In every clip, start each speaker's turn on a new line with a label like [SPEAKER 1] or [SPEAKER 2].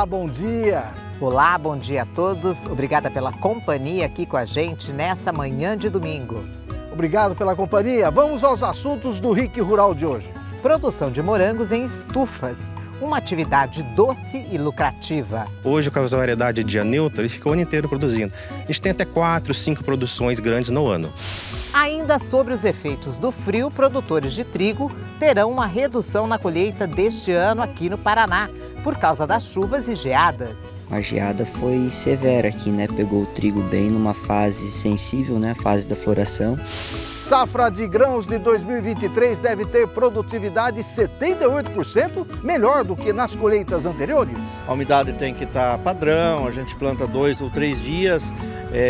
[SPEAKER 1] Olá, bom dia.
[SPEAKER 2] Olá, bom dia a todos. Obrigada pela companhia aqui com a gente nessa manhã de domingo.
[SPEAKER 1] Obrigado pela companhia. Vamos aos assuntos do RIC Rural de hoje.
[SPEAKER 2] Produção de morangos em estufas, uma atividade doce e lucrativa.
[SPEAKER 3] Hoje, com a variedade de dia neutro, ele fica o ano inteiro produzindo. A gente tem até 4, 5 produções grandes no ano.
[SPEAKER 2] Ainda sobre os efeitos do frio, produtores de trigo terão uma redução na colheita deste ano aqui no Paraná, por causa das chuvas e geadas.
[SPEAKER 4] A geada foi severa aqui, né? Pegou o trigo bem numa fase sensível, né? Fase da floração.
[SPEAKER 1] Safra de grãos de 2023 deve ter produtividade 78% melhor do que nas colheitas anteriores.
[SPEAKER 5] A umidade tem que estar padrão, a gente planta 2 ou 3 dias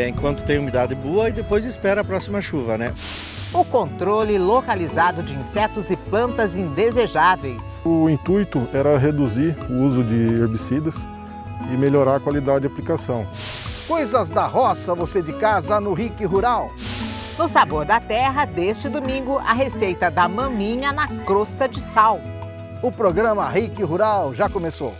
[SPEAKER 5] enquanto tem umidade boa e depois espera a próxima chuva, né?
[SPEAKER 2] O controle localizado de insetos e plantas indesejáveis.
[SPEAKER 6] O intuito era reduzir o uso de herbicidas e melhorar a qualidade de aplicação.
[SPEAKER 1] Coisas da roça, você de casa no RIC Rural.
[SPEAKER 2] No Sabor da Terra, deste domingo, a receita da maminha na crosta de sal.
[SPEAKER 1] O programa RIC Rural já começou.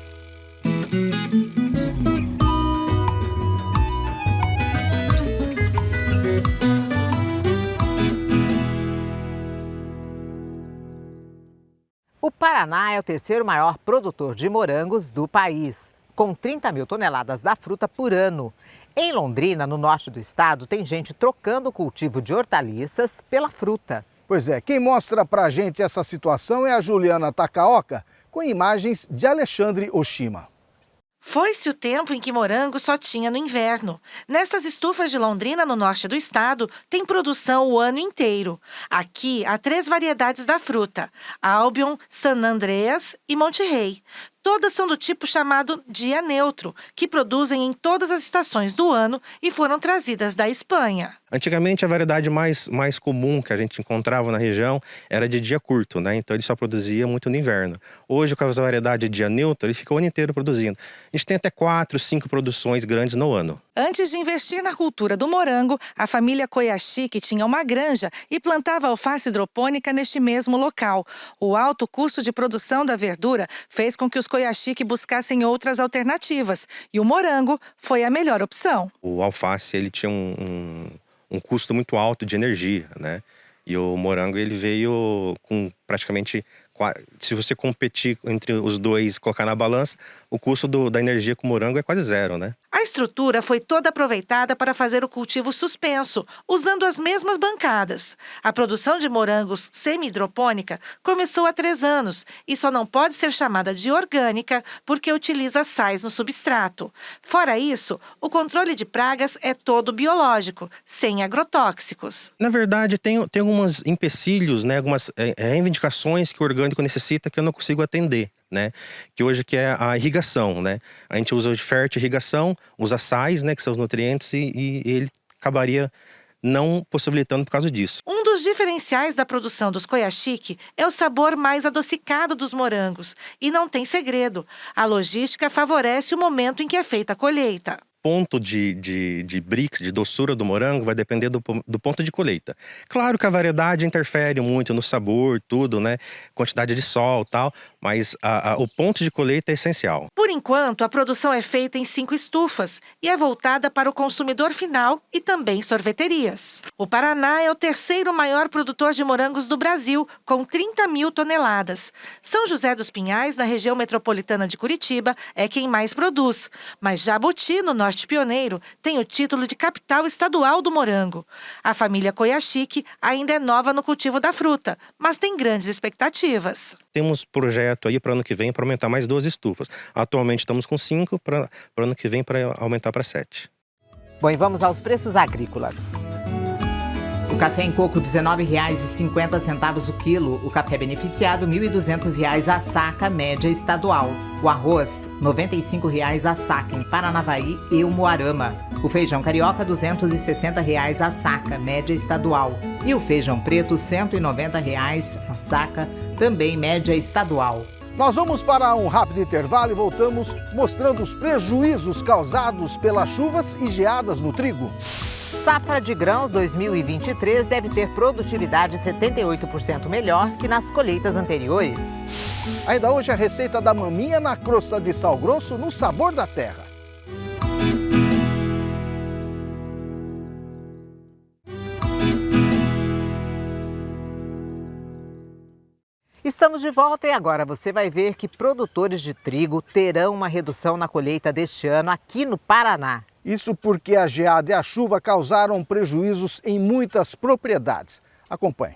[SPEAKER 2] O Paraná é o terceiro maior produtor de morangos do país, com 30 mil toneladas da fruta por ano. Em Londrina, no norte do estado, tem gente trocando o cultivo de hortaliças pela fruta.
[SPEAKER 1] Pois é, quem mostra pra gente essa situação é a Juliana Takaoka, com imagens de Alexandre Oshima.
[SPEAKER 7] Foi-se o tempo em que morango só tinha no inverno. Nessas estufas de Londrina, no norte do estado, tem produção o ano inteiro. Aqui há 3 variedades da fruta: Albion, San Andreas e Monte Rei. Todas são do tipo chamado dia neutro, que produzem em todas as estações do ano e foram trazidas da Espanha.
[SPEAKER 3] Antigamente, a variedade mais comum que a gente encontrava na região era de dia curto, né? Então ele só produzia muito no inverno. Hoje, com a variedade de dia neutro, ele fica o ano inteiro produzindo. A gente tem até 4, 5 produções grandes no ano.
[SPEAKER 7] Antes de investir na cultura do morango, a família Koyashiki tinha uma granja e plantava alface hidropônica neste mesmo local. O alto custo de produção da verdura fez com que os Koyashiki buscassem outras alternativas e o morango foi a melhor opção.
[SPEAKER 3] O alface ele tinha um custo muito alto de energia, né? E o morango ele veio com praticamente, se você competir entre os dois, colocar na balança, o custo da energia com o morango é quase zero, né?
[SPEAKER 7] A estrutura foi toda aproveitada para fazer o cultivo suspenso, usando as mesmas bancadas. A produção de morangos semi-hidropônica começou há 3 anos e só não pode ser chamada de orgânica porque utiliza sais no substrato. Fora isso, o controle de pragas é todo biológico, sem agrotóxicos.
[SPEAKER 3] Na verdade, tem alguns empecilhos, né? Algumas reivindicações que o orgânico necessita que eu não consigo atender, né? Que hoje que é a irrigação, né? A gente usa de fertirrigação, usa sais, né? Que são os nutrientes e ele acabaria não possibilitando por causa disso.
[SPEAKER 7] Um dos diferenciais da produção dos Koyashiki é o sabor mais adocicado dos morangos. E não tem segredo. A logística favorece o momento em que é feita a colheita.
[SPEAKER 3] Ponto de Brix, de doçura do morango, vai depender do ponto de colheita. Claro que a variedade interfere muito no sabor, tudo, né? Quantidade de sol e tal, mas o ponto de colheita é essencial.
[SPEAKER 7] Por enquanto, a produção é feita em 5 estufas e é voltada para o consumidor final e também sorveterias. O Paraná é o terceiro maior produtor de morangos do Brasil, com 30 mil toneladas. São José dos Pinhais, na região metropolitana de Curitiba, é quem mais produz. Mas Jabuti, no norte pioneiro, tem o título de capital estadual do morango. A família Koyashiki ainda é nova no cultivo da fruta, mas tem grandes expectativas.
[SPEAKER 3] Temos projeto aí para ano que vem para aumentar mais 2 estufas. Atualmente estamos com 5, para ano que vem para aumentar para 7.
[SPEAKER 2] Bom, e vamos aos preços agrícolas. O café em coco R$ 19,50 o quilo. O café beneficiado R$ 1.200 a saca, média estadual. O arroz R$ 95,00 a saca em Paranavaí e Umuarama. O feijão carioca R$ 260,00 a saca, média estadual. E o feijão preto R$ 190,00 a saca, também média estadual.
[SPEAKER 1] Nós vamos para um rápido intervalo e voltamos mostrando os prejuízos causados pelas chuvas e geadas no trigo.
[SPEAKER 2] Safra de grãos 2023 deve ter produtividade 78% melhor que nas colheitas anteriores.
[SPEAKER 1] Ainda hoje a receita da maminha na crosta de sal grosso no sabor da terra.
[SPEAKER 2] Estamos de volta e agora você vai ver que produtores de trigo terão uma redução na colheita deste ano aqui no Paraná.
[SPEAKER 1] Isso porque a geada e a chuva causaram prejuízos em muitas propriedades. Acompanhe.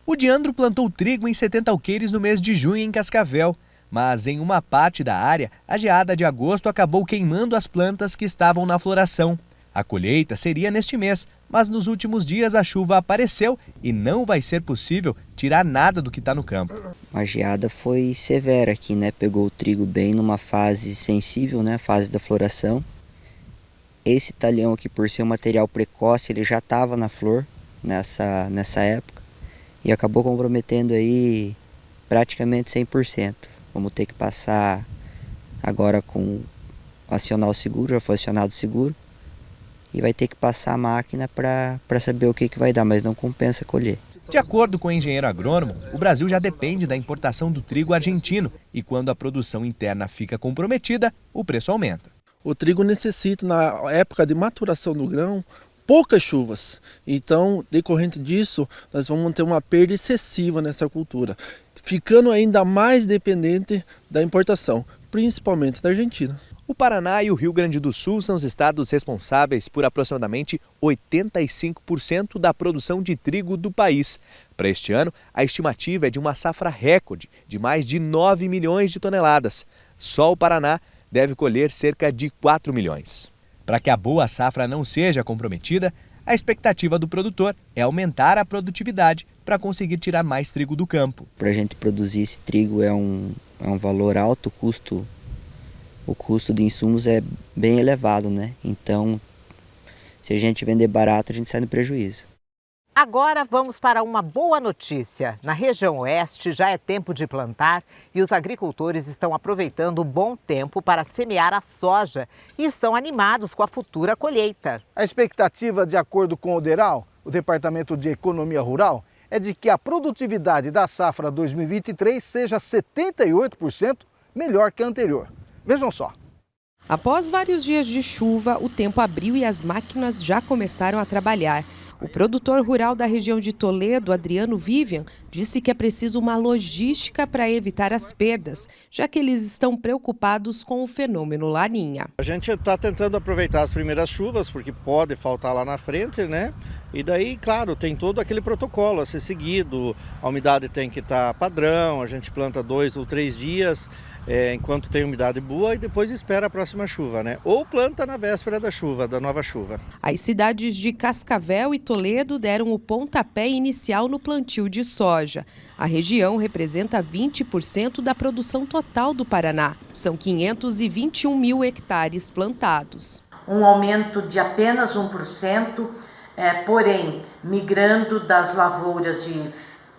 [SPEAKER 8] O Diandro plantou trigo em 70 alqueires no mês de junho em Cascavel, mas em uma parte da área, a geada de agosto acabou queimando as plantas que estavam na floração. A colheita seria neste mês, mas nos últimos dias a chuva apareceu e não vai ser possível tirar nada do que está no campo.
[SPEAKER 4] A geada foi severa aqui, né? Pegou o trigo bem numa fase sensível, né? Fase da floração. Esse talhão aqui, por ser um material precoce, ele já estava na flor nessa época e acabou comprometendo aí praticamente 100%. Vamos ter que passar agora com acionar o seguro, já foi acionado o seguro. E vai ter que passar a máquina para saber o que vai dar, mas não compensa colher.
[SPEAKER 8] De acordo com o engenheiro agrônomo, o Brasil já depende da importação do trigo argentino e quando a produção interna fica comprometida, o preço aumenta.
[SPEAKER 9] O trigo necessita, na época de maturação do grão, poucas chuvas. Então, decorrente disso, nós vamos ter uma perda excessiva nessa cultura, ficando ainda mais dependente da importação, principalmente da Argentina.
[SPEAKER 8] O Paraná e o Rio Grande do Sul são os estados responsáveis por aproximadamente 85% da produção de trigo do país. Para este ano, a estimativa é de uma safra recorde de mais de 9 milhões de toneladas. Só o Paraná deve colher cerca de 4 milhões. Para que a boa safra não seja comprometida, a expectativa do produtor é aumentar a produtividade para conseguir tirar mais trigo do campo.
[SPEAKER 4] Para a gente produzir esse trigo é um valor alto, o custo de insumos é bem elevado, né? Então, se a gente vender barato, a gente sai no prejuízo.
[SPEAKER 2] Agora vamos para uma boa notícia. Na região oeste já é tempo de plantar e os agricultores estão aproveitando o bom tempo para semear a soja e estão animados com a futura colheita.
[SPEAKER 1] A expectativa, de acordo com o DERAL, o Departamento de Economia Rural, é de que a produtividade da safra 2023 seja 78% melhor que a anterior. Vejam só.
[SPEAKER 10] Após vários dias de chuva, o tempo abriu e as máquinas já começaram a trabalhar. O produtor rural da região de Toledo, Adriano Vivian, disse que é preciso uma logística para evitar as perdas, já que eles estão preocupados com o fenômeno Laninha.
[SPEAKER 5] A gente está tentando aproveitar as primeiras chuvas, porque pode faltar lá na frente, né? E daí, claro, tem todo aquele protocolo a ser seguido, a umidade tem que estar padrão, a gente planta 2 ou 3 dias, enquanto tem umidade boa e depois espera a próxima chuva, né? Ou planta na véspera da chuva, da nova chuva.
[SPEAKER 10] As cidades de Cascavel e Toledo deram o pontapé inicial no plantio de soja. A região representa 20% da produção total do Paraná. São 521 mil hectares plantados.
[SPEAKER 11] Um aumento de apenas 1%, porém migrando das lavouras de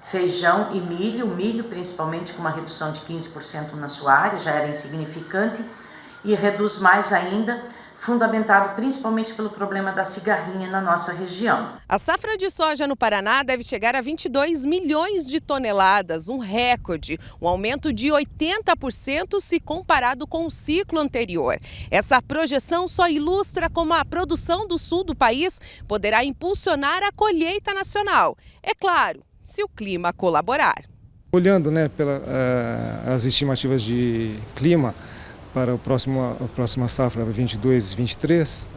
[SPEAKER 11] feijão e milho principalmente com uma redução de 15% na sua área, já era insignificante, e reduz mais ainda, fundamentado principalmente pelo problema da cigarrinha na nossa região.
[SPEAKER 10] A safra de soja no Paraná deve chegar a 22 milhões de toneladas, um recorde, um aumento de 80% se comparado com o ciclo anterior. Essa projeção só ilustra como a produção do sul do país poderá impulsionar a colheita nacional. É claro, se o clima colaborar.
[SPEAKER 12] Olhando, né, as estimativas de clima para a próxima safra 22-23,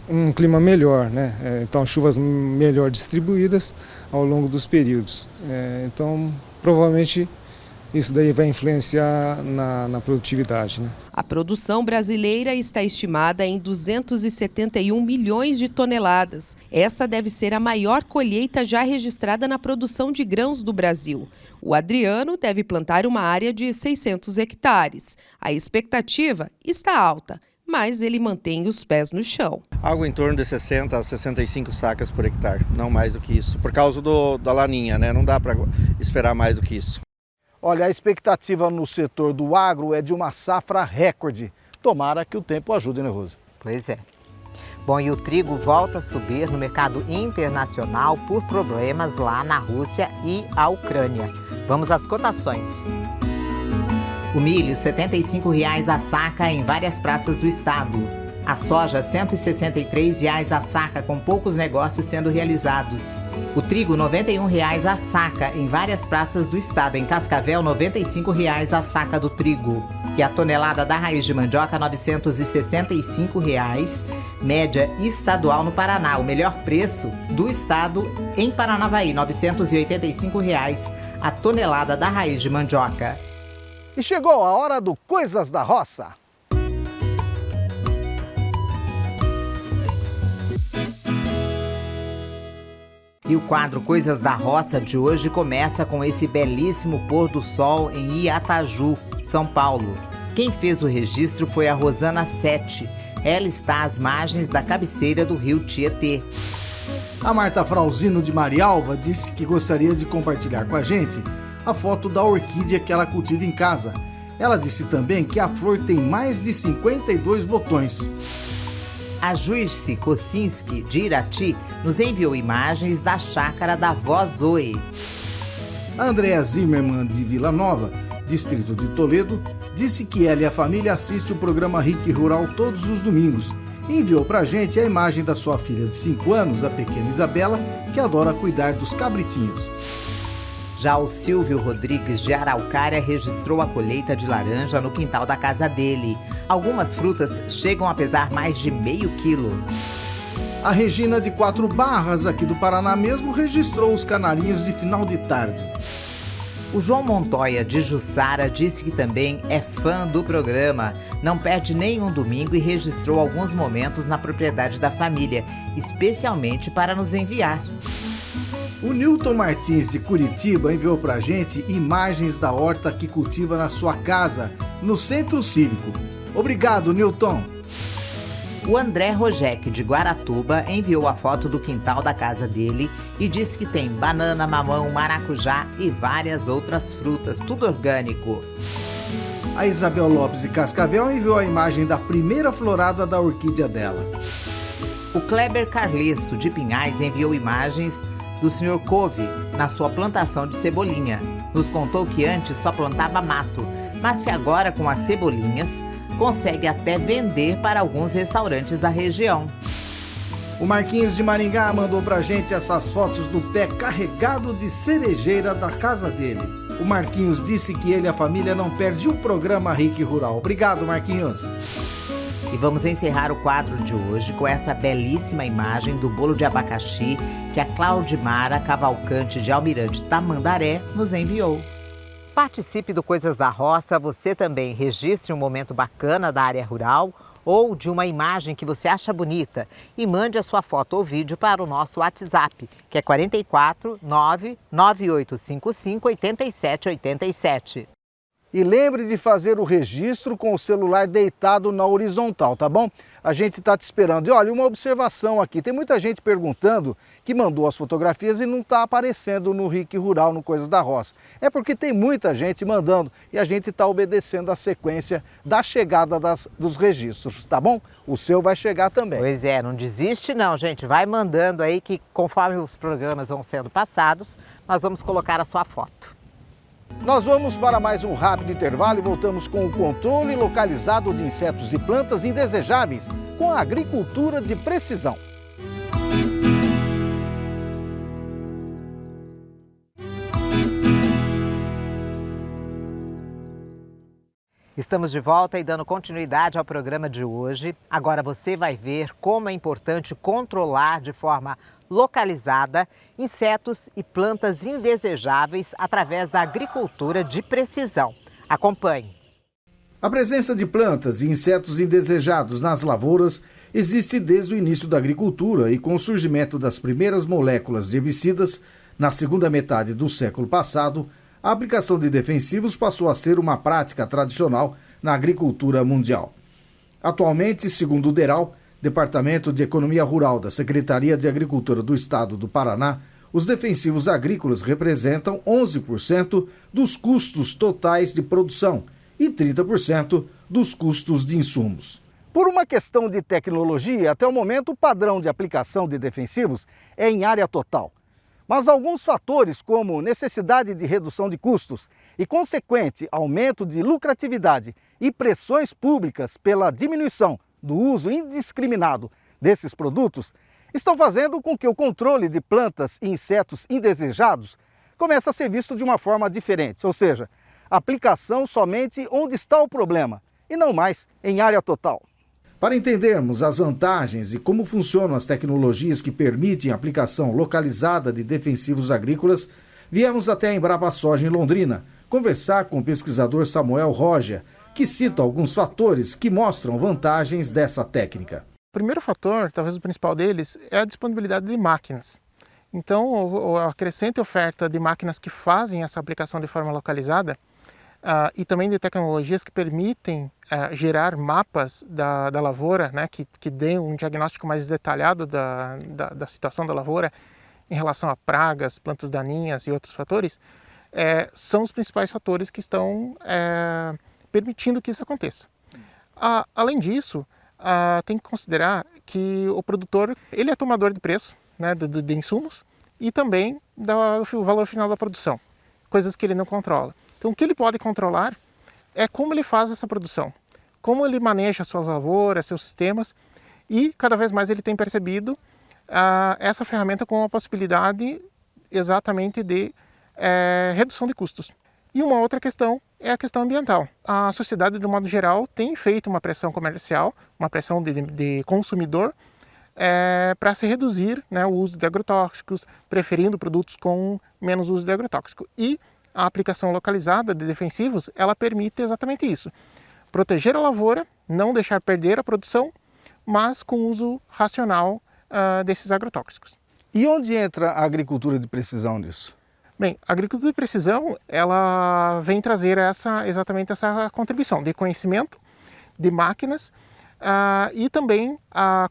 [SPEAKER 12] um clima melhor, né? Então chuvas melhor distribuídas ao longo dos períodos. Então provavelmente isso daí vai influenciar na produtividade, né?
[SPEAKER 10] A produção brasileira está estimada em 271 milhões de toneladas. Essa deve ser a maior colheita já registrada na produção de grãos do Brasil. O Adriano deve plantar uma área de 600 hectares. A expectativa está alta, mas ele mantém os pés no chão.
[SPEAKER 5] Algo em torno de 60 a 65 sacas por hectare, não mais do que isso. Por causa da laninha, né? Não dá para esperar mais do que isso.
[SPEAKER 1] Olha, a expectativa no setor do agro é de uma safra recorde. Tomara que o tempo ajude, né, Rosa?
[SPEAKER 2] Pois é. Bom, e o trigo volta a subir no mercado internacional por problemas lá na Rússia e a Ucrânia. Vamos às cotações. O milho, R$ 75,00 a saca em várias praças do estado. A soja, R$ 163,00 a saca, com poucos negócios sendo realizados. O trigo, R$ 91,00 a saca em várias praças do estado. Em Cascavel, R$ 95,00 a saca do trigo. E a tonelada da raiz de mandioca, R$ 965,00, média estadual no Paraná. O melhor preço do estado em Paranavaí, R$ 985,00 a tonelada da raiz de mandioca.
[SPEAKER 1] E chegou a hora do Coisas da Roça.
[SPEAKER 2] E o quadro Coisas da Roça de hoje começa com esse belíssimo pôr do sol em Iataju, São Paulo. Quem fez o registro foi a Rosana Sete. Ela está às margens da cabeceira do rio Tietê.
[SPEAKER 1] A Marta Frauzino de Marialva disse que gostaria de compartilhar com a gente a foto da orquídea que ela cultiva em casa. Ela disse também que a flor tem mais de 52 botões.
[SPEAKER 2] A Juice Kocinski, de Irati, nos enviou imagens da chácara da avó Zoe.
[SPEAKER 1] A Andréa Zimmermann, de Vila Nova, distrito de Toledo, disse que ela e a família assistem o programa RIC Rural todos os domingos. E enviou pra gente a imagem da sua filha de 5 anos, a pequena Isabela, que adora cuidar dos cabritinhos.
[SPEAKER 2] Já o Silvio Rodrigues, de Araucária, registrou a colheita de laranja no quintal da casa dele. Algumas frutas chegam a pesar mais de meio quilo.
[SPEAKER 1] A Regina, de 4 Barras, aqui do Paraná mesmo, registrou os canarinhos de final de tarde.
[SPEAKER 2] O João Montoya, de Jussara, disse que também é fã do programa. Não perde nenhum domingo e registrou alguns momentos na propriedade da família, especialmente para nos enviar.
[SPEAKER 1] O Newton Martins, de Curitiba, enviou pra gente imagens da horta que cultiva na sua casa, no Centro Cívico. Obrigado, Newton.
[SPEAKER 2] O André Rojek, de Guaratuba, enviou a foto do quintal da casa dele e disse que tem banana, mamão, maracujá e várias outras frutas, tudo orgânico.
[SPEAKER 1] A Isabel Lopes, de Cascavel, enviou a imagem da primeira florada da orquídea dela.
[SPEAKER 2] O Kleber Carlesso, de Pinhais, enviou imagens do Sr. Cove na sua plantação de cebolinha. Nos contou que antes só plantava mato, mas que agora, com as cebolinhas, consegue até vender para alguns restaurantes da região.
[SPEAKER 1] O Marquinhos de Maringá mandou pra gente essas fotos do pé carregado de cerejeira da casa dele. O Marquinhos disse que ele e a família não perdem um programa RIC Rural. Obrigado, Marquinhos.
[SPEAKER 2] E vamos encerrar o quadro de hoje com essa belíssima imagem do bolo de abacaxi que a Claudimara Cavalcante, de Almirante Tamandaré, nos enviou. Participe do Coisas da Roça, você também registre um momento bacana da área rural ou de uma imagem que você acha bonita e mande a sua foto ou vídeo para o nosso WhatsApp, que é 44 99855 8787.
[SPEAKER 1] E lembre de fazer o registro com o celular deitado na horizontal, tá bom? A gente está te esperando. E olha, uma observação aqui, tem muita gente perguntando que mandou as fotografias e não está aparecendo no RIC Rural, no Coisas da Roça. É porque tem muita gente mandando e a gente está obedecendo a sequência da chegada dos registros, tá bom? O seu vai chegar também.
[SPEAKER 2] Pois é, não desiste não, gente. Vai mandando aí que conforme os programas vão sendo passados, nós vamos colocar a sua foto.
[SPEAKER 1] Nós vamos para mais um rápido intervalo e voltamos com o controle localizado de insetos e plantas indesejáveis com a agricultura de precisão.
[SPEAKER 2] Estamos de volta e dando continuidade ao programa de hoje. Agora você vai ver como é importante controlar de forma localizada insetos e plantas indesejáveis através da agricultura de precisão. Acompanhe.
[SPEAKER 1] A presença de plantas e insetos indesejados nas lavouras existe desde o início da agricultura e com o surgimento das primeiras moléculas de herbicidas na segunda metade do século passado, a aplicação de defensivos passou a ser uma prática tradicional na agricultura mundial. Atualmente, segundo o DERAL, Departamento de Economia Rural da Secretaria de Agricultura do Estado do Paraná, os defensivos agrícolas representam 11% dos custos totais de produção e 30% dos custos de insumos. Por uma questão de tecnologia, até o momento o padrão de aplicação de defensivos é em área total. Mas alguns fatores, como necessidade de redução de custos e consequente aumento de lucratividade e pressões públicas pela diminuição do uso indiscriminado desses produtos, estão fazendo com que o controle de plantas e insetos indesejados comece a ser visto de uma forma diferente, ou seja, aplicação somente onde está o problema e não mais em área total. Para entendermos as vantagens e como funcionam as tecnologias que permitem a aplicação localizada de defensivos agrícolas, viemos até a Embrapa Soja em Londrina conversar com o pesquisador Samuel Roja, que cita alguns fatores que mostram vantagens dessa técnica.
[SPEAKER 13] O primeiro fator, talvez o principal deles, é a disponibilidade de máquinas. Então, a crescente oferta de máquinas que fazem essa aplicação de forma localizada e também de tecnologias que permitem gerar mapas da lavoura, né, que dêem um diagnóstico mais detalhado da situação da lavoura em relação a pragas, plantas daninhas e outros fatores, são os principais fatores que estão permitindo que isso aconteça. Além disso, tem que considerar que o produtor ele é tomador de preço, né, de insumos e também do valor final da produção, coisas que ele não controla. Então, o que ele pode controlar é como ele faz essa produção, como ele maneja suas lavouras, seus sistemas, e cada vez mais ele tem percebido essa ferramenta com a possibilidade exatamente de redução de custos. E uma outra questão é a questão ambiental. A sociedade, de um modo geral, tem feito uma pressão comercial, uma pressão de consumidor, para se reduzir, né, o uso de agrotóxicos, preferindo produtos com menos uso de agrotóxico. E a aplicação localizada de defensivos, ela permite exatamente isso. Proteger a lavoura, não deixar perder a produção, mas com uso racional desses agrotóxicos.
[SPEAKER 1] E onde entra a agricultura de precisão nisso?
[SPEAKER 13] Bem, a agricultura de precisão, ela vem trazer exatamente essa contribuição de conhecimento, de máquinas, e também,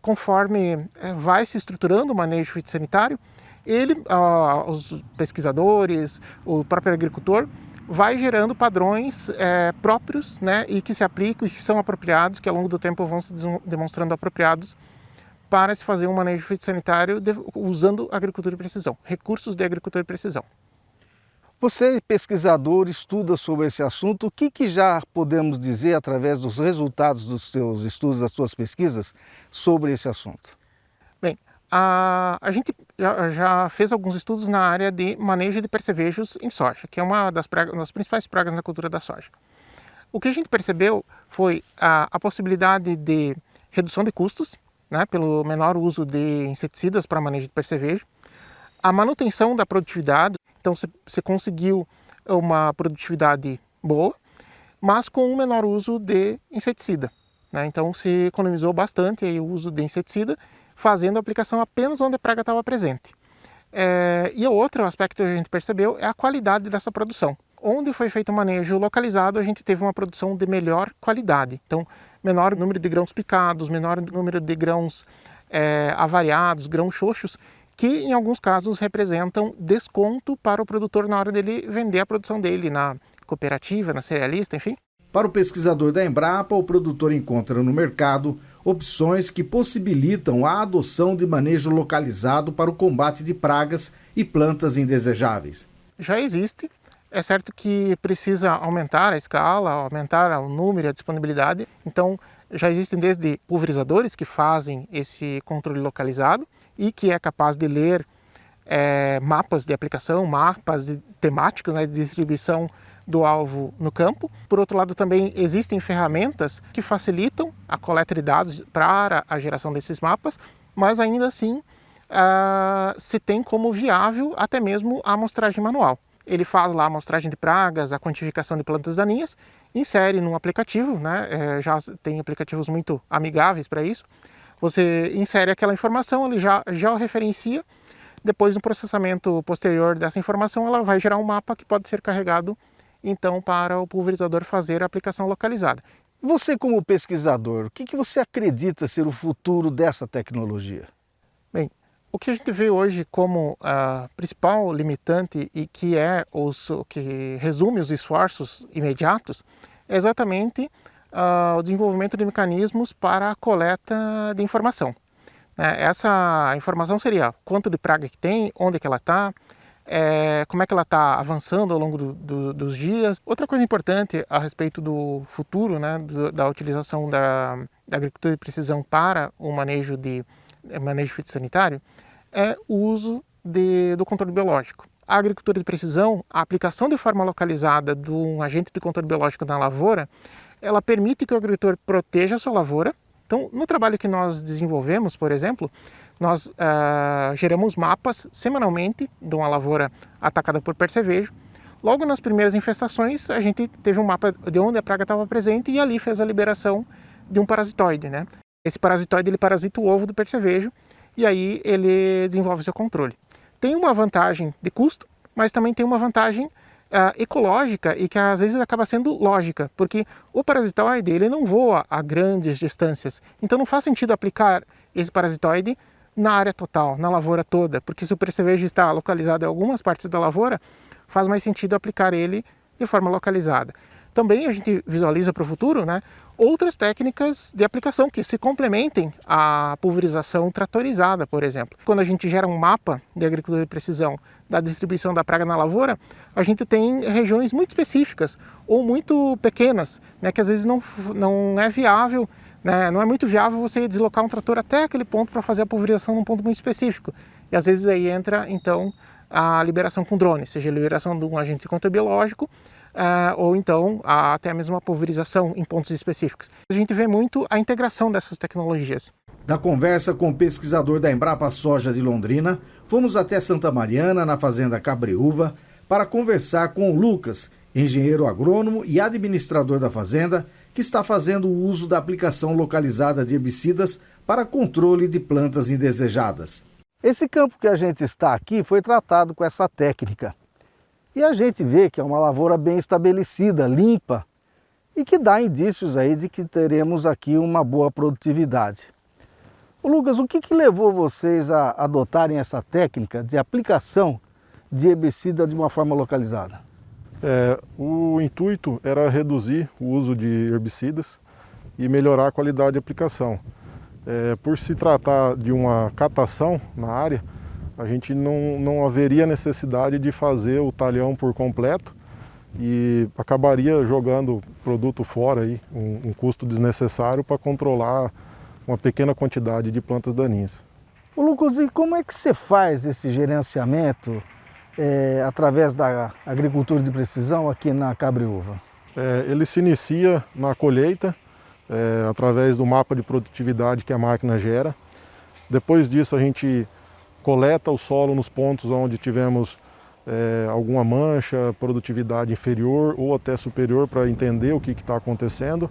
[SPEAKER 13] conforme vai se estruturando o manejo fitossanitário, os pesquisadores, o próprio agricultor, vai gerando padrões próprios, né, e que se aplicam e que são apropriados, que ao longo do tempo vão se demonstrando apropriados para se fazer um manejo fitossanitário usando agricultura de precisão, recursos de agricultura de precisão.
[SPEAKER 1] Você, pesquisador, estuda sobre esse assunto. O que já podemos dizer através dos resultados dos seus estudos, das suas pesquisas, sobre esse assunto?
[SPEAKER 13] Bem, a gente já fez alguns estudos na área de manejo de percevejos em soja, que é uma das principais pragas na cultura da soja. O que a gente percebeu foi a possibilidade de redução de custos, né, pelo menor uso de inseticidas para manejo de percevejo, a manutenção da produtividade. Então você conseguiu uma produtividade boa, mas com um menor uso de inseticida, né? Então se economizou bastante aí o uso de inseticida, fazendo a aplicação apenas onde a praga estava presente. E o outro aspecto que a gente percebeu é a qualidade dessa produção. Onde foi feito o manejo localizado, a gente teve uma produção de melhor qualidade. Então, menor número de grãos picados, menor número de grãos avariados, grãos xoxos, que em alguns casos representam desconto para o produtor na hora dele vender a produção dele na cooperativa, na cerealista, enfim.
[SPEAKER 1] Para o pesquisador da Embrapa, o produtor encontra no mercado opções que possibilitam a adoção de manejo localizado para o combate de pragas e plantas indesejáveis.
[SPEAKER 13] Já existe, é certo que precisa aumentar a escala, aumentar o número e a disponibilidade, então já existem desde pulverizadores que fazem esse controle localizado, e que é capaz de ler mapas de aplicação, mapas temáticos, né, de distribuição do alvo no campo. Por outro lado, também existem ferramentas que facilitam a coleta de dados para a geração desses mapas, mas ainda assim se tem como viável até mesmo a amostragem manual. Ele faz lá a amostragem de pragas, a quantificação de plantas daninhas, insere num aplicativo, né, já tem aplicativos muito amigáveis para isso. Você insere aquela informação, ele já o referencia, depois no processamento posterior dessa informação ela vai gerar um mapa que pode ser carregado então para o pulverizador fazer a aplicação localizada.
[SPEAKER 1] Você, como pesquisador, o que você acredita ser o futuro dessa tecnologia?
[SPEAKER 13] Bem, o que a gente vê hoje como a principal limitante e que o que resume os esforços imediatos é exatamente o desenvolvimento de mecanismos para a coleta de informação. Essa informação seria quanto de praga que tem, onde que ela está, como é que ela está avançando ao longo dos dias. Outra coisa importante a respeito do futuro, né, da utilização da agricultura de precisão para o manejo fitossanitário é o uso do controle biológico. A agricultura de precisão, a aplicação de forma localizada de um agente de controle biológico na lavoura, ela permite que o agricultor proteja a sua lavoura. Então, no trabalho que nós desenvolvemos, por exemplo, nós geramos mapas semanalmente de uma lavoura atacada por percevejo. Logo nas primeiras infestações, a gente teve um mapa de onde a praga estava presente e ali fez a liberação de um parasitoide, né? Esse parasitoide ele parasita o ovo do percevejo e aí ele desenvolve seu controle. Tem uma vantagem de custo, mas também tem uma vantagem ecológica e que às vezes acaba sendo lógica, porque o parasitoide ele não voa a grandes distâncias, então não faz sentido aplicar esse parasitoide na área total, na lavoura toda, porque se o percevejo está localizado em algumas partes da lavoura, faz mais sentido aplicar ele de forma localizada. Também a gente visualiza para o futuro, né, outras técnicas de aplicação que se complementem à pulverização tratorizada, por exemplo. Quando a gente gera um mapa de agricultura de precisão da distribuição da praga na lavoura, a gente tem regiões muito específicas ou muito pequenas, né, que às vezes não é viável, né, não é muito viável você deslocar um trator até aquele ponto para fazer a pulverização num ponto muito específico. E às vezes aí entra então a liberação com drone, seja a liberação de um agente de controle biológico, ou então até mesmo a pulverização em pontos específicos. A gente vê muito a integração dessas tecnologias.
[SPEAKER 1] Da conversa com o pesquisador da Embrapa Soja de Londrina, fomos até Santa Mariana, na fazenda Cabreúva, para conversar com o Lucas, engenheiro agrônomo e administrador da fazenda, que está fazendo o uso da aplicação localizada de herbicidas para controle de plantas indesejadas. Esse campo que a gente está aqui foi tratado com essa técnica. E a gente vê que é uma lavoura bem estabelecida, limpa, e que dá indícios aí de que teremos aqui uma boa produtividade. Ô Lucas, o que levou vocês a adotarem essa técnica de aplicação de herbicida de uma forma localizada?
[SPEAKER 6] O intuito era reduzir o uso de herbicidas e melhorar a qualidade de aplicação. Por se tratar de uma catação na área, a gente não haveria necessidade de fazer o talhão por completo e acabaria jogando produto fora, aí, um custo desnecessário para controlar uma pequena quantidade de plantas daninhas.
[SPEAKER 1] Ô Lucas, e como é que você faz esse gerenciamento através da agricultura de precisão aqui na Cabreúva?
[SPEAKER 6] Ele se inicia na colheita, através do mapa de produtividade que a máquina gera. Depois disso a gente coleta o solo nos pontos onde tivemos alguma mancha, produtividade inferior ou até superior para entender o que está acontecendo.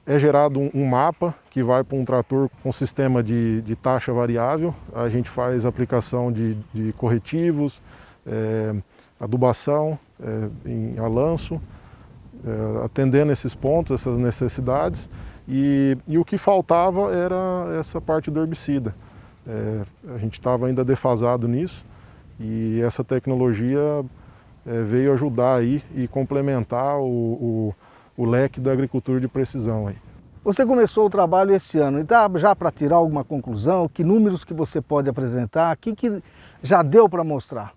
[SPEAKER 6] É gerado um mapa que vai para um trator com sistema de taxa variável. A gente faz aplicação de corretivos, adubação em alanço, atendendo esses pontos, essas necessidades. E o que faltava era essa parte do herbicida. A gente estava ainda defasado nisso e essa tecnologia veio ajudar aí e complementar o leque da agricultura de precisão aí.
[SPEAKER 1] Você começou o trabalho esse ano e dá já para tirar alguma conclusão? Que números que você pode apresentar? O que já deu para mostrar?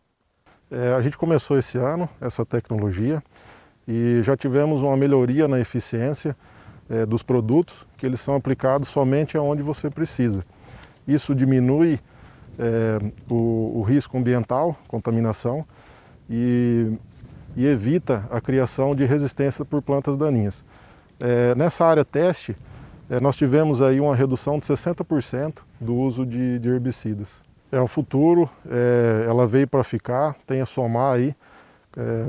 [SPEAKER 6] A gente começou esse ano essa tecnologia e já tivemos uma melhoria na eficiência dos produtos, que eles são aplicados somente aonde você precisa. Isso diminui o risco ambiental, contaminação, e evita a criação de resistência por plantas daninhas. Nessa área teste, nós tivemos aí uma redução de 60% do uso de herbicidas. O futuro, ela veio para ficar, tem a somar aí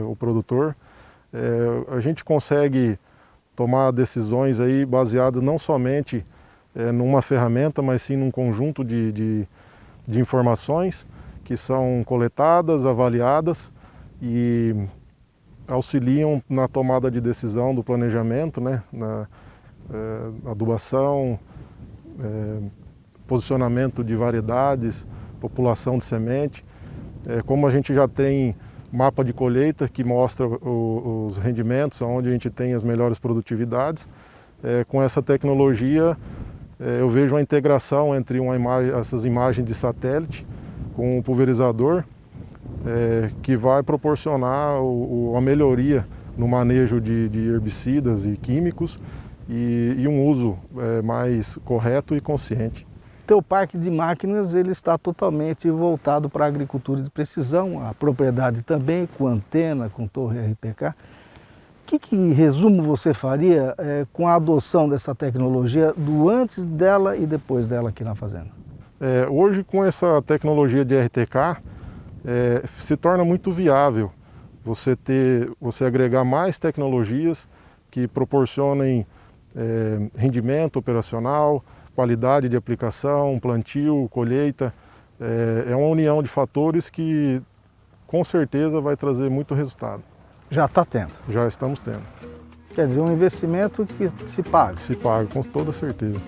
[SPEAKER 6] o produtor. A gente consegue tomar decisões aí baseadas não somente numa ferramenta, mas sim num conjunto de informações que são coletadas, avaliadas e auxiliam na tomada de decisão do planejamento, né, na adubação, posicionamento de variedades, população de semente. Como a gente já tem mapa de colheita que mostra os rendimentos, onde a gente tem as melhores produtividades, com essa tecnologia eu vejo uma integração entre essas imagens de satélite com o pulverizador, que vai proporcionar uma melhoria no manejo de herbicidas e químicos e um uso mais correto e consciente.
[SPEAKER 1] Teu parque de máquinas ele está totalmente voltado para a agricultura de precisão, a propriedade também, com antena, com torre RPK. Que resumo você faria com a adoção dessa tecnologia do antes dela e depois dela aqui na fazenda?
[SPEAKER 6] Hoje, com essa tecnologia de RTK, se torna muito viável você agregar mais tecnologias que proporcionem rendimento operacional, qualidade de aplicação, plantio, colheita. É uma união de fatores que com certeza vai trazer muito resultado.
[SPEAKER 1] Já está tendo?
[SPEAKER 6] Já estamos tendo.
[SPEAKER 1] Quer dizer, um investimento que se paga?
[SPEAKER 6] Se paga, com toda certeza.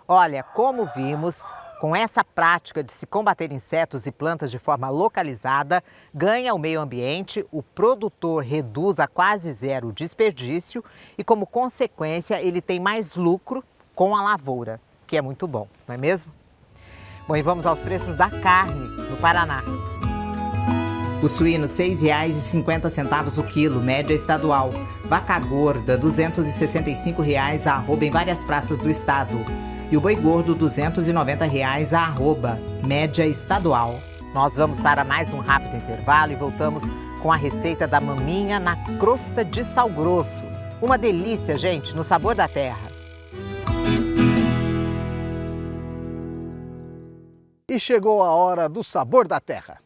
[SPEAKER 2] Olha, como vimos, com essa prática de se combater insetos e plantas de forma localizada, ganha o meio ambiente, o produtor reduz a quase zero o desperdício e, como consequência, ele tem mais lucro com a lavoura, que é muito bom, não é mesmo? Bom, e vamos aos preços da carne no Paraná. O suíno, R$ 6,50 o quilo, média estadual. Vaca gorda, R$ 265 a arroba em várias praças do estado. E o boi gordo, R$ 290 a arroba, média estadual. Nós vamos para mais um rápido intervalo e voltamos com a receita da maminha na crosta de sal grosso. Uma delícia, gente, no sabor da terra.
[SPEAKER 1] E chegou a hora do sabor da terra.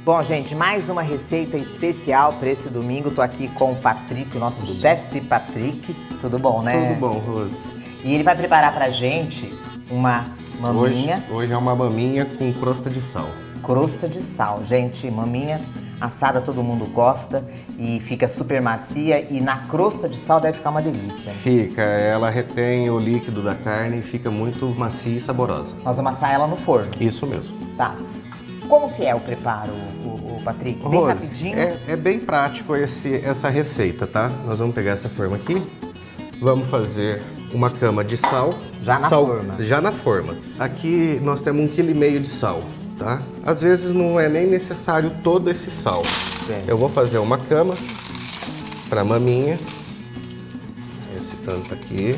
[SPEAKER 2] Bom, gente, mais uma receita especial para esse domingo. Tô aqui com o Patrick, o nosso chefe Patrick. Tudo bom, né?
[SPEAKER 14] Tudo bom, Rose.
[SPEAKER 2] E ele vai preparar pra gente uma maminha.
[SPEAKER 14] Hoje é uma maminha com crosta de sal.
[SPEAKER 2] Crosta de sal. Gente, maminha assada todo mundo gosta e fica super macia. E na crosta de sal deve ficar uma delícia.
[SPEAKER 14] Fica, ela retém o líquido da carne e fica muito macia e saborosa.
[SPEAKER 2] Nós vamos amassar ela no forno.
[SPEAKER 14] Isso mesmo.
[SPEAKER 2] Tá. Como que é o preparo, o Patrick? Bem
[SPEAKER 14] Rose,
[SPEAKER 2] rapidinho?
[SPEAKER 14] É bem prático essa receita, tá? Nós vamos pegar essa forma aqui, vamos fazer uma cama de sal.
[SPEAKER 2] Já na forma?
[SPEAKER 14] Já na forma. Aqui nós temos 1,5 kg de sal, tá? Às vezes não é nem necessário todo esse sal. Eu vou fazer uma cama para maminha. Esse tanto aqui.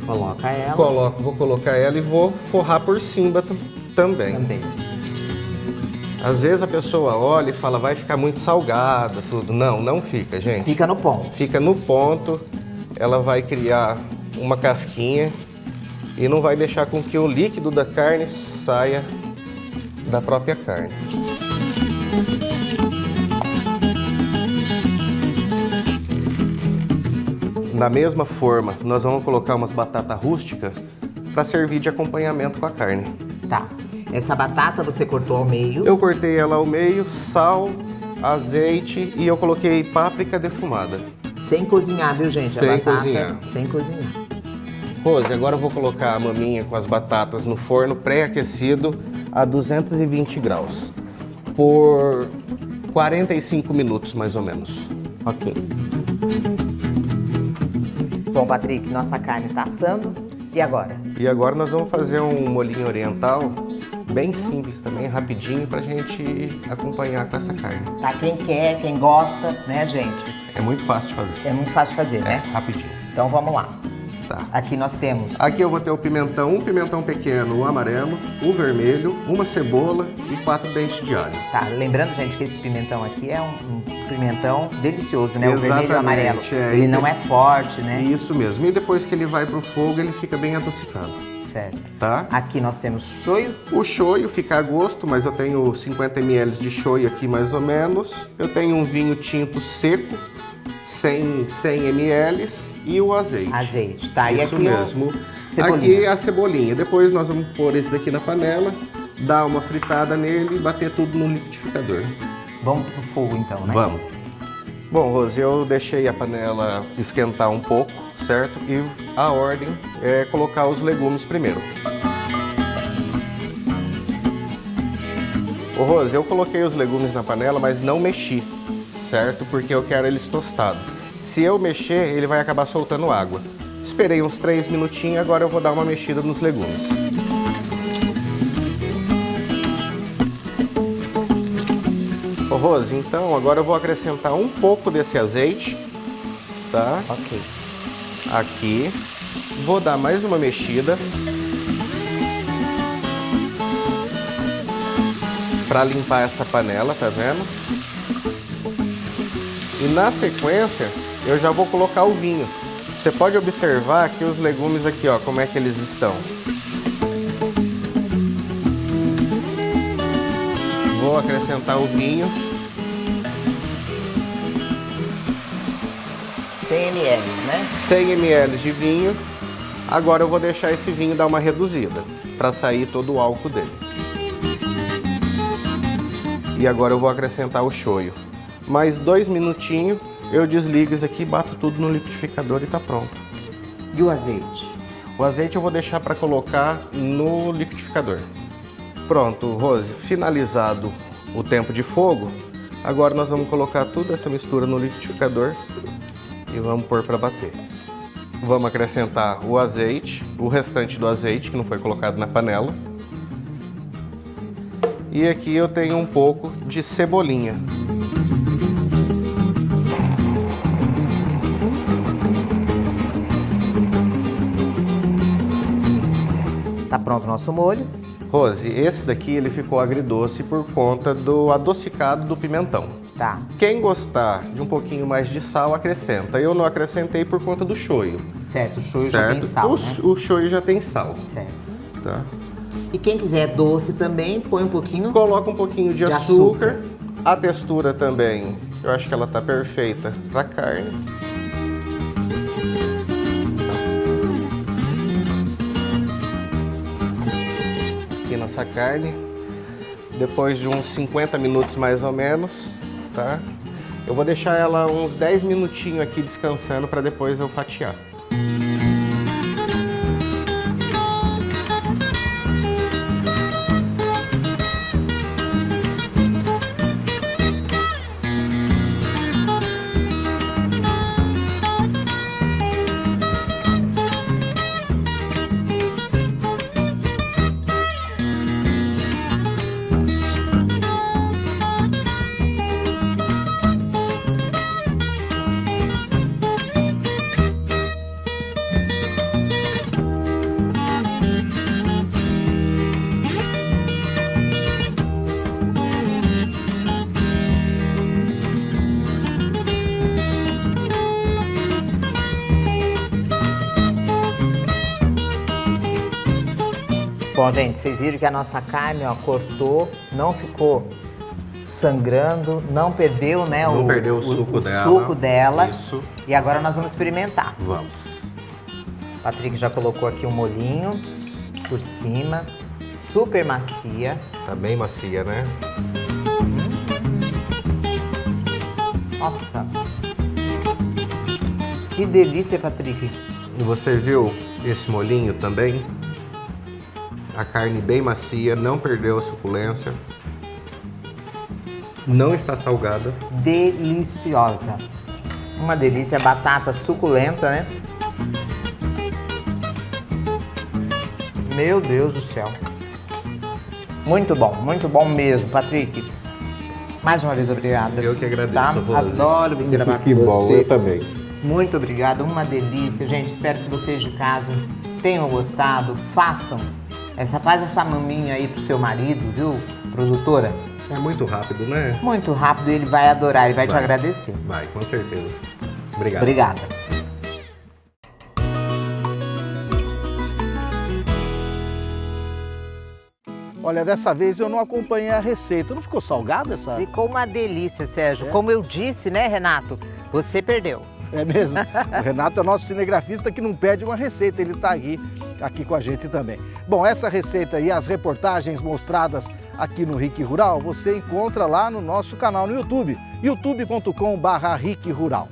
[SPEAKER 2] Coloca ela.
[SPEAKER 14] Vou colocar ela e vou forrar por cima também. Às vezes a pessoa olha e fala, vai ficar muito salgada, tudo. Não, não fica, gente.
[SPEAKER 2] Fica no ponto.
[SPEAKER 14] Fica no ponto, ela vai criar uma casquinha e não vai deixar com que o líquido da carne saia da própria carne. Da mesma forma, nós vamos colocar umas batatas rústicas para servir de acompanhamento com a carne.
[SPEAKER 2] Tá. Essa batata você cortou ao meio?
[SPEAKER 14] Eu cortei ela ao meio, sal, azeite e eu coloquei páprica defumada.
[SPEAKER 2] Sem cozinhar, viu, gente?
[SPEAKER 14] Sem
[SPEAKER 2] a batata,
[SPEAKER 14] cozinhar.
[SPEAKER 2] Sem cozinhar.
[SPEAKER 14] Rose, agora eu vou colocar a maminha com as batatas no forno pré-aquecido a 220 graus. Por 45 minutos, mais ou menos.
[SPEAKER 2] Ok. Bom, Patrick, nossa carne está assando. E agora?
[SPEAKER 14] E agora nós vamos fazer um molhinho oriental, bem simples também, rapidinho, pra gente acompanhar com essa carne.
[SPEAKER 2] Tá, quem quer, quem gosta, né, gente?
[SPEAKER 14] É muito fácil de fazer.
[SPEAKER 2] É muito fácil de fazer, né?
[SPEAKER 14] Rapidinho.
[SPEAKER 2] Então vamos lá.
[SPEAKER 14] Tá.
[SPEAKER 2] Aqui nós temos...
[SPEAKER 14] Aqui eu vou ter o pimentão, um pimentão pequeno, um amarelo, um vermelho, uma cebola e 4 dentes de alho.
[SPEAKER 2] Tá, lembrando, gente, que esse pimentão aqui é um pimentão delicioso, né? O vermelho e o amarelo. Ele não é forte, né?
[SPEAKER 14] Isso mesmo. E depois que ele vai pro fogo, ele fica bem adocicado.
[SPEAKER 2] Certo.
[SPEAKER 14] Tá?
[SPEAKER 2] Aqui nós temos shoyu.
[SPEAKER 14] O shoyu fica a gosto, mas eu tenho 50 ml de shoyu aqui mais ou menos. Eu tenho um vinho tinto seco, 100 ml e o azeite.
[SPEAKER 2] Azeite, tá.
[SPEAKER 14] Isso
[SPEAKER 2] e aqui
[SPEAKER 14] mesmo.
[SPEAKER 2] Cebolinha.
[SPEAKER 14] Aqui a cebolinha. Depois nós vamos pôr esse daqui na panela, dar uma fritada nele e bater tudo no liquidificador.
[SPEAKER 2] Vamos pro fogo então, né?
[SPEAKER 14] Vamos. Bom, Rose, eu deixei a panela esquentar um pouco, certo? E a ordem é colocar os legumes primeiro. Ô Rose, eu coloquei os legumes na panela, mas não mexi, certo? Porque eu quero eles tostados. Se eu mexer, ele vai acabar soltando água. Esperei uns 3 minutinhos, agora eu vou dar uma mexida nos legumes. Ô Rose, então agora eu vou acrescentar um pouco desse azeite, tá?
[SPEAKER 2] Ok.
[SPEAKER 14] Aqui. Vou dar mais uma mexida. Pra limpar essa panela, tá vendo? E na sequência, eu já vou colocar o vinho. Você pode observar aqui os legumes aqui, ó, como é que eles estão. Vou acrescentar o vinho.
[SPEAKER 2] 100 ml, né?
[SPEAKER 14] 100 ml de vinho. Agora eu vou deixar esse vinho dar uma reduzida, para sair todo o álcool dele. E agora eu vou acrescentar o shoyu. Mais 2 minutinhos, eu desligo isso aqui, bato tudo no liquidificador e tá pronto.
[SPEAKER 2] E o azeite?
[SPEAKER 14] O azeite eu vou deixar para colocar no liquidificador. Pronto, Rose, finalizado o tempo de fogo, agora nós vamos colocar toda essa mistura no liquidificador e vamos pôr para bater. Vamos acrescentar o azeite, o restante do azeite que não foi colocado na panela. E aqui eu tenho um pouco de cebolinha.
[SPEAKER 2] Tá pronto o nosso molho.
[SPEAKER 14] Rose, esse daqui ele ficou agridoce por conta do adocicado do pimentão.
[SPEAKER 2] Tá.
[SPEAKER 14] Quem gostar de um pouquinho mais de sal, acrescenta. Eu não acrescentei por conta do shoyu.
[SPEAKER 2] Certo, o shoyu já tem sal, né?
[SPEAKER 14] O shoyu já tem sal.
[SPEAKER 2] Certo.
[SPEAKER 14] Tá.
[SPEAKER 2] E quem quiser doce também, põe um pouquinho.
[SPEAKER 14] Coloca um pouquinho de açúcar. A textura também, eu acho que ela tá perfeita pra carne. Aqui nossa carne. Depois de uns 50 minutos mais ou menos, tá? Eu vou deixar ela uns 10 minutinhos aqui descansando para depois eu fatiar.
[SPEAKER 2] Bom, gente, vocês viram que a nossa carne, ó, cortou, não ficou sangrando, não perdeu, né?
[SPEAKER 14] Não perdeu o suco dela.
[SPEAKER 2] Suco dela.
[SPEAKER 14] Isso.
[SPEAKER 2] E agora nós vamos experimentar.
[SPEAKER 14] Vamos.
[SPEAKER 2] O Patrick já colocou aqui um molhinho por cima, super macia.
[SPEAKER 14] Tá bem macia, né?
[SPEAKER 2] Nossa. Que delícia, Patrick.
[SPEAKER 14] E você viu esse molhinho também? A carne bem macia, não perdeu a suculência. Não está salgada.
[SPEAKER 2] Deliciosa. Uma delícia, batata suculenta, né? Meu Deus do céu. muito bom mesmo, Patrick. Mais uma vez, obrigada.
[SPEAKER 14] Eu que agradeço,
[SPEAKER 2] tá?
[SPEAKER 14] Rose.
[SPEAKER 2] Adoro vir gravar com você.
[SPEAKER 14] Que bom, eu também.
[SPEAKER 2] Muito obrigado, uma delícia. Gente, espero que vocês de casa tenham gostado, façam. Faz essa maminha aí pro seu marido, viu, produtora?
[SPEAKER 14] É muito rápido, né?
[SPEAKER 2] Muito rápido, ele vai adorar, ele vai te agradecer.
[SPEAKER 14] Vai, com certeza. Obrigado.
[SPEAKER 2] Obrigada.
[SPEAKER 1] Olha, dessa vez eu não acompanhei a receita. Não ficou salgada essa?
[SPEAKER 2] Ficou uma delícia, Sérgio. Como eu disse, né, Renato? Você perdeu.
[SPEAKER 1] É mesmo? O Renato é nosso cinegrafista que não perde uma receita, ele está aqui aqui com a gente também. Bom, essa receita e as reportagens mostradas aqui no RIC Rural você encontra lá no nosso canal no YouTube, youtube.com/RIC Rural.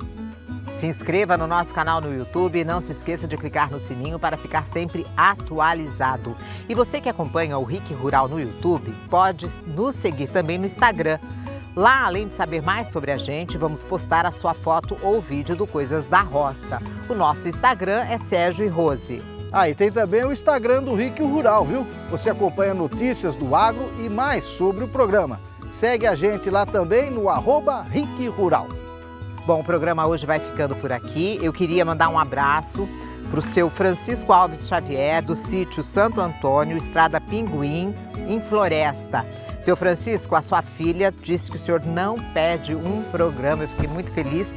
[SPEAKER 2] Se inscreva no nosso canal no YouTube e não se esqueça de clicar no sininho para ficar sempre atualizado. E você que acompanha o RIC Rural no YouTube, pode nos seguir também no Instagram. Lá, além de saber mais sobre a gente, vamos postar a sua foto ou vídeo do Coisas da Roça. O nosso Instagram é Sérgio e Rose.
[SPEAKER 1] E tem também o Instagram do RIC Rural, viu? Você acompanha notícias do agro e mais sobre o programa. Segue a gente lá também no @RIC Rural.
[SPEAKER 2] Bom, o programa hoje vai ficando por aqui. Eu queria mandar um abraço para o seu Francisco Alves Xavier, do sítio Santo Antônio, Estrada Pinguim, em Floresta. Seu Francisco, a sua filha disse que o senhor não perde um programa. Eu fiquei muito feliz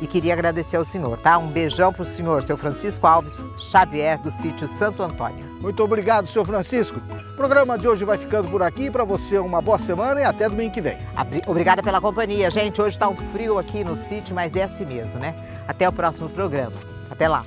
[SPEAKER 2] e queria agradecer ao senhor, tá? Um beijão para o senhor, seu Francisco Alves Xavier, do sítio Santo Antônio.
[SPEAKER 1] Muito obrigado, seu Francisco. O programa de hoje vai ficando por aqui. Para você, uma boa semana e até domingo que vem.
[SPEAKER 2] Obrigada pela companhia. Gente, hoje está um frio aqui no sítio, mas é assim mesmo, né? Até o próximo programa. Até lá.